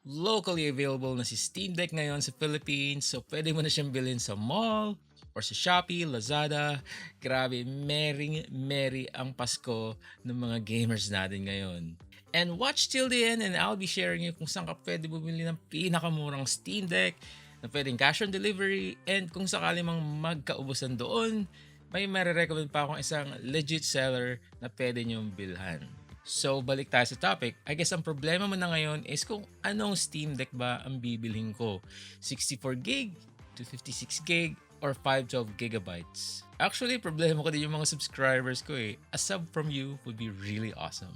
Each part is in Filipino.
locally available na si Steam Deck ngayon sa Philippines. So pwede mo na siyang bilhin sa mall or sa Shopee, Lazada. Grabe, merry ang Pasko ng mga gamers natin ngayon. And watch till the end and I'll be sharing you kung saan ka pwede bumili ng pinakamurang Steam Deck na pwedeng cash on delivery, and kung sakali mang magkaubusan doon, may marirecommend pa akong isang legit seller na pwede niyong bilhan. So, balik tayo sa topic. I guess ang problema mo na ngayon is kung anong Steam Deck ba ang bibilhin ko. 64GB, 256GB, or 512GB. Actually, problema ko din yung mga subscribers ko eh. A sub from you would be really awesome.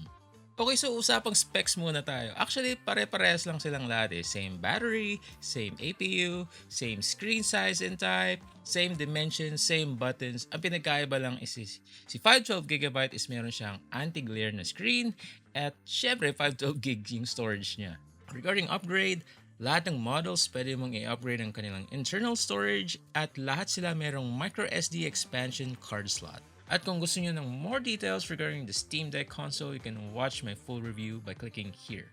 Okay, so usapang specs muna tayo. Actually, pare-parehas lang silang lahat eh. Same battery, same APU, same screen size and type, same dimensions, same buttons. Ang pinagkaiba lang is si 512GB is meron siyang anti-glare na screen at syempre 512GB yung storage niya. Regarding upgrade, lahat ng models pwede mong i-upgrade ang kanilang internal storage at lahat sila merong microSD expansion card slot. At kung gusto niyo ng more details regarding the Steam Deck console, you can watch my full review by clicking here.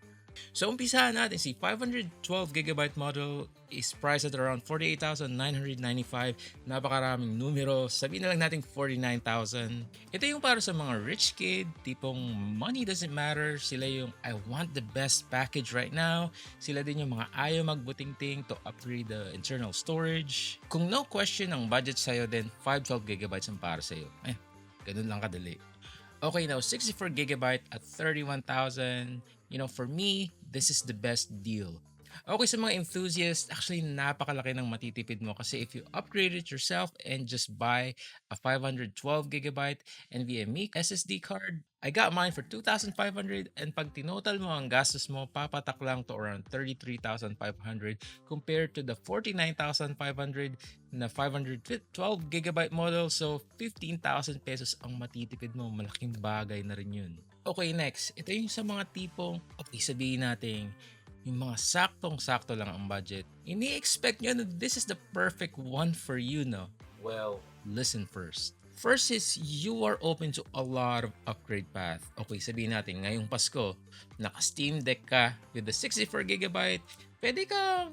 So umpisahan natin, si 512GB model is priced at around 48,995. Napakaraming numero, sabihin na lang natin 49,000. Ito yung para sa mga rich kid, tipong money doesn't matter. Sila yung I want the best package right now. Sila din yung mga ayaw magbuting-ting to upgrade the internal storage. Kung no question ang budget sa'yo, then 512GB ang para sa'yo. Ganun lang kadali. Okay, now 64GB at 31,000. For me, this is the best deal. Okay, sa mga enthusiasts, actually napakalaki ng matitipid mo kasi if you upgrade it yourself and just buy a 512GB NVMe SSD card, I got mine for 2,500, and pag tinotal mo ang gastos mo, papatak lang to around 33,500 compared to the 49,500 na 512GB model. So 15,000 pesos ang matitipid mo. Malaking bagay na rin yun. Okay, next. Ito yung sa mga tipong, okay, sabihin natin, yung mga saktong-sakto lang ang budget. Ini-expect nyo na this is the perfect one for you, no? Well, listen first. First is you are open to a lot of upgrade path. Okay, sabihin natin, ngayong Pasko, naka-Steam Deck ka with the 64GB, pwede ka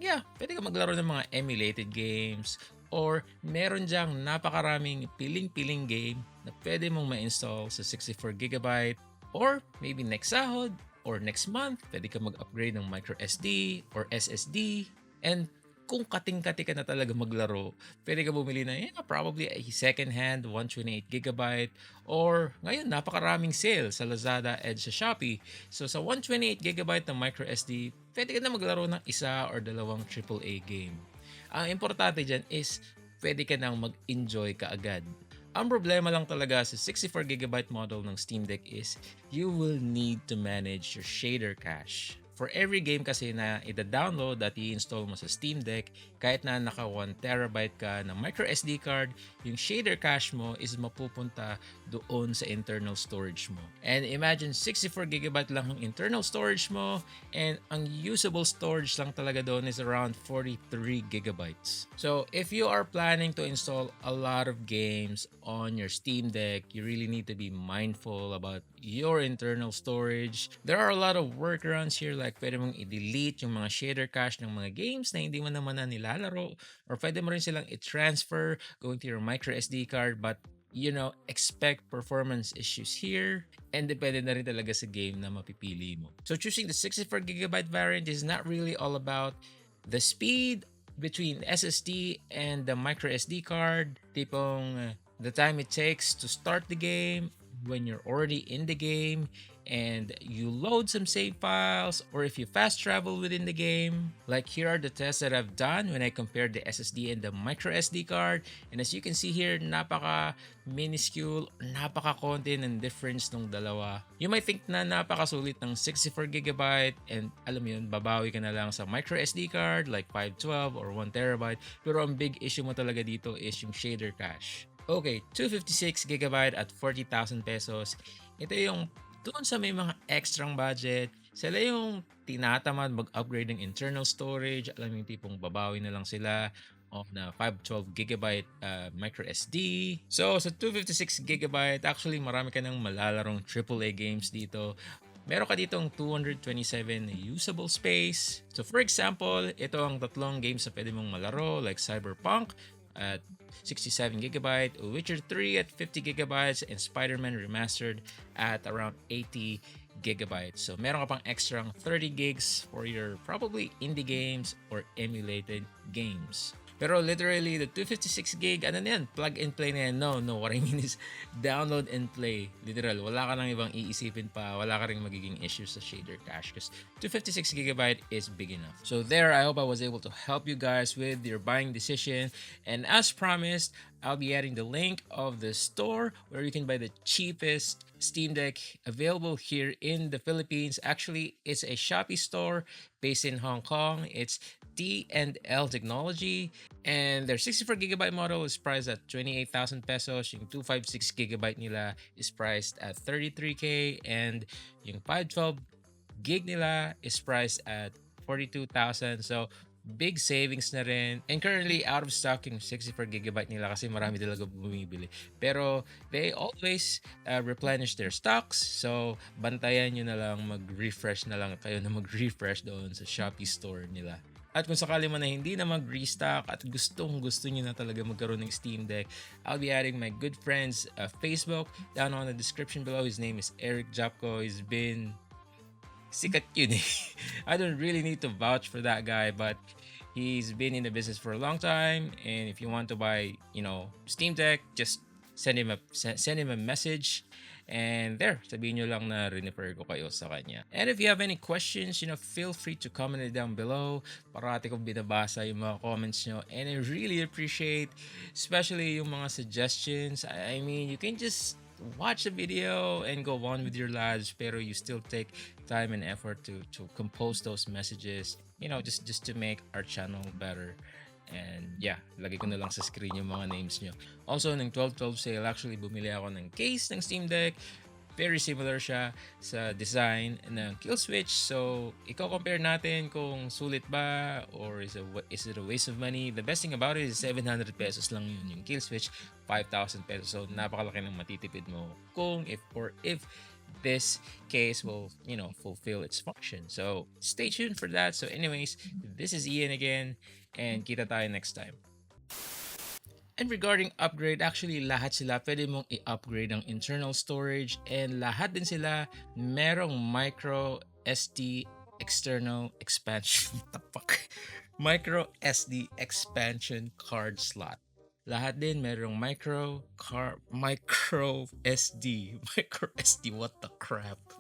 maglaro ng mga emulated games, or meron dyang napakaraming piling-piling game na pwede mong ma-install sa 64GB. Or maybe next sahod or next month, pwede ka mag-upgrade ng micro SD or SSD. And kung kating-kati ka na talaga maglaro, pwede ka bumili na probably a second-hand 128GB, or ngayon napakaraming sale sa Lazada and sa Shopee. So sa 128GB ng micro SD, pwede ka na maglaro ng isa or dalawang AAA game. Ang importante dyan is pwede ka nang mag-enjoy kaagad. Ang problema lang talaga sa 64GB model ng Steam Deck is you will need to manage your shader cache. For every game kasi na ida-download at i-install mo sa Steam Deck, kahit na naka 1TB ka ng micro SD card, yung shader cache mo is mapupunta doon sa internal storage mo. And imagine 64GB lang yung internal storage mo, and ang usable storage lang talaga doon is around 43GB. So if you are planning to install a lot of games on your Steam Deck, you really need to be mindful about your internal storage. There are a lot of workarounds here, like pwede mong i-delete yung mga shader cache ng mga games na hindi mo naman na nilalaro, or pwede mo rin silang i-transfer going to your micro SD card, but expect performance issues here, and depende na rin talaga sa game na mapipili mo. So choosing the 64GB variant is not really all about the speed between SSD and the micro SD card, tipong the time it takes to start the game when you're already in the game and you load some save files, or if you fast travel within the game. Like here are the tests that I've done when I compared the SSD and the micro SD card, and as you can see here, napaka minuscule, napaka konti ng difference ng dalawa. You might think na napakasulit ng 64GB, and alam mo yun, babawi ka na lang sa micro SD card like 512 or 1TB, pero ang big issue mo talaga dito is yung shader cache. Okay, 256GB at 40,000 pesos. Ito yung doon sa may mga extrang budget. Sila yung tinatamad mag-upgrade ng internal storage. Alam yung tipong babawi na lang sila on na 512GB micro SD. So sa 256GB, actually marami ka nang malalarong AAA games dito. meron ka ditong 227 na usable space. So for example, ito ang tatlong games na pwede mong malaro like Cyberpunk at 67 GB, Witcher 3 at 50 GB, and Spider-Man Remastered at around 80 GB. So meron ka pang extra 30 gigs for your probably indie games or emulated games. Pero literally, the 256 gig, ano na yan? Plug and play na yan. No, no. What I mean is, download and play. Literal, wala ka nang ibang iisipin pa. Wala ka ring magiging issues sa shader cache because 256 GB is big enough. So there, I hope I was able to help you guys with your buying decision. And as promised, I'll be adding the link of the store where you can buy the cheapest Steam Deck available here in the Philippines. Actually, it's a Shopee store based in Hong Kong. It's T&L Technology, and their 64 GB model is priced at 28,000 pesos. Yung 256 GB nila is priced at 33K, and yung 512 gig nila is priced at 42,000. So big savings na rin. And currently, out of stock yung 64 GB nila kasi marami talaga bumibili. Pero they always replenish their stocks. So, bantayan nyo na lang, mag-refresh na lang kayo na mag-refresh doon sa Shopee store nila. At kung sakali man na hindi na mag-restock at gusto nyo na talaga magkaroon ng Steam Deck, I'll be adding my good friend's Facebook down on the description below. His name is Eric Japko. He's been sikat yun eh. I don't really need to vouch for that guy, but he's been in the business for a long time. And if you want to buy, Steam Deck, just send him a message. And there, sabihin nyo lang na refer ko kayo sa kanya. And if you have any questions, feel free to comment it down below. Parati kong binabasa yung mga comments nyo. And I really appreciate, especially yung mga suggestions. I mean, you can just watch the video and go on with your lives, pero you still take time and effort to compose those messages, just to make our channel better. And yeah, lagay ko na lang sa screen yung mga names nyo. Also, ng 12/12 sale, actually bumili ako ng case ng Steam Deck. Very similar siya sa design ng kill switch. So, i-compare natin kung sulit ba or is it a waste of money. The best thing about it is 700 pesos lang yun. Yung kill switch, 5,000 pesos. So, napakalaki ng matitipid mo kung if this case will, fulfill its function. So, stay tuned for that. So, anyways, this is Ian again, and kita tayo next time. And regarding upgrade, actually lahat sila pwede mong i-upgrade ang internal storage, and lahat din sila merong micro SD external expansion. What the fuck? Micro SD expansion card slot. Lahat din merong micro SD. Micro SD, what the crap?